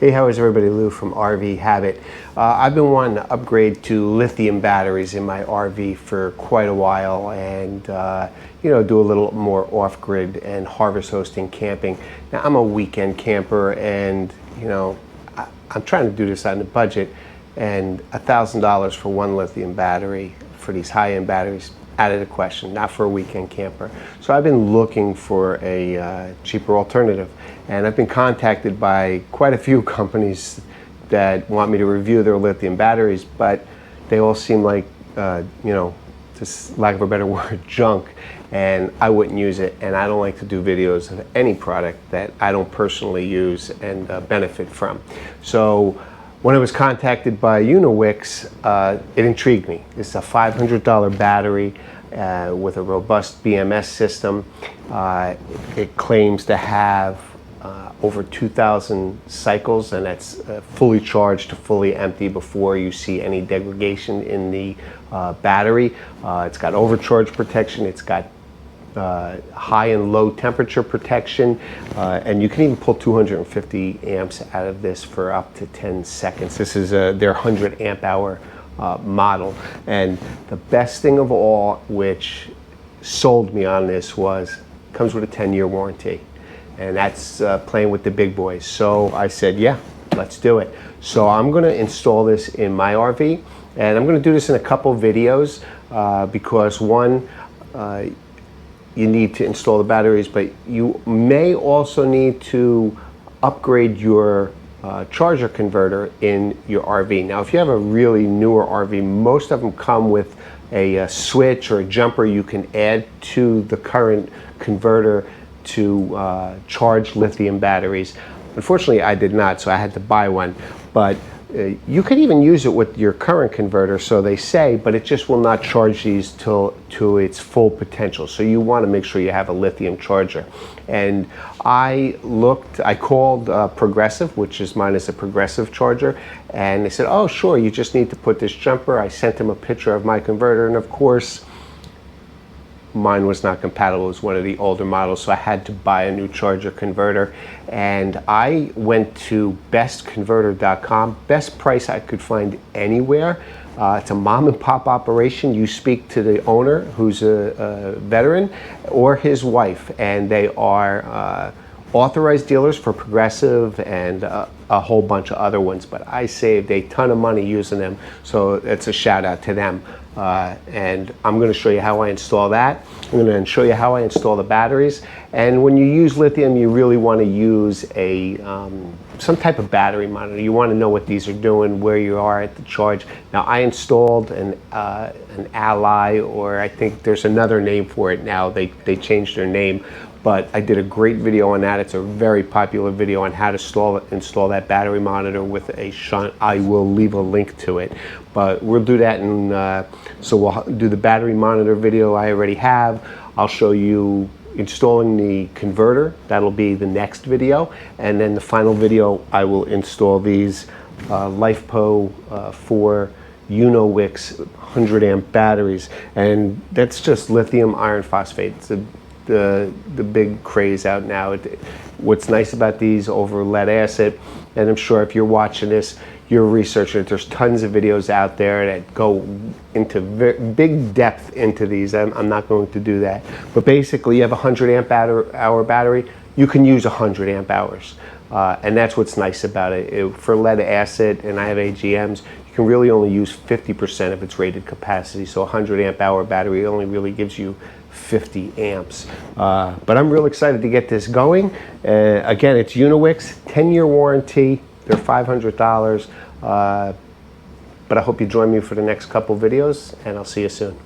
Hey, how is everybody? Lou from RV Habit. I've been wanting to upgrade to lithium batteries in my RV for quite a while, and do a little more off-grid and harvest hosting camping. Now, I'm a weekend camper, and I'm trying to do this on a budget, and $1,000 for one lithium battery for these high-end batteries out of the question, not for a weekend camper. So I've been looking for a cheaper alternative, and I've been contacted by quite a few companies that want me to review their lithium batteries, but they all seem like, just lack of a better word, junk, and I wouldn't use it, and I don't like to do videos of any product that I don't personally use and benefit from. So when I was contacted by Unowix, it intrigued me. It's a $500 battery with a robust BMS system. It claims to have over 2,000 cycles, and that's fully charged to fully empty before you see any degradation in the battery. It's got overcharge protection. It's got high and low temperature protection, and you can even pull 250 amps out of this for up to 10 seconds. This is their 100 amp hour model, and the best thing of all, which sold me on this, was comes with a 10-year warranty, and that's playing with the big boys. So I said, yeah, let's do it. So I'm going to install this in my RV, and I'm going to do this in a couple videos because one, you need to install the batteries, but you may also need to upgrade your charger converter in your RV. Now, if you have a really newer RV, most of them come with a switch or a jumper you can add to the current converter to charge lithium batteries. Unfortunately, I did not, so I had to buy one. But you could even use it with your current converter, so they say, but it just will not charge these to its full potential. So you want to make sure you have a lithium charger. And I called Progressive, which is mine is a Progressive charger, and they said, oh, sure, you just need to put this jumper. I sent them a picture of my converter, and of course, mine was not compatible. It was one of the older models, so I had to buy a new charger converter. And I went to bestconverter.com, best price I could find anywhere. It's a mom and pop operation. You speak to the owner, who's a veteran, or his wife, and they are authorized dealers for Progressive and a whole bunch of other ones, but I saved a ton of money using them, so it's a shout out to them. And I'm going to show you how I install that. I'm going to show you how I install the batteries. And when you use lithium, you really want to use a some type of battery monitor. You want to know what these are doing, where you are at the charge. Now, I installed an Ally, or I think there's another name for it now. They changed their name. But I did a great video on that. It's a very popular video on how to install that battery monitor with a shunt. I will leave a link to it. But we'll do that, so we'll do the battery monitor video I already have. I'll show you installing the converter. That'll be the next video. And then the final video, I will install these LiFePO4 Unowix 100 amp batteries. And that's just lithium iron phosphate. It's the big craze out now. What's nice about these over lead acid, and I'm sure if you're watching this, you're researching it. There's tons of videos out there that go into big depth into these. I'm not going to do that. But basically, you have a 100 amp hour battery. You can use 100 amp hours. And that's what's nice about it. For lead acid, and I have AGMs, you can really only use 50% of its rated capacity. So a 100 amp hour battery only really gives you 50 amps. But I'm real excited to get this going. Again, it's Unowix, 10-year warranty. They're $500. But I hope you join me for the next couple videos, and I'll see you soon.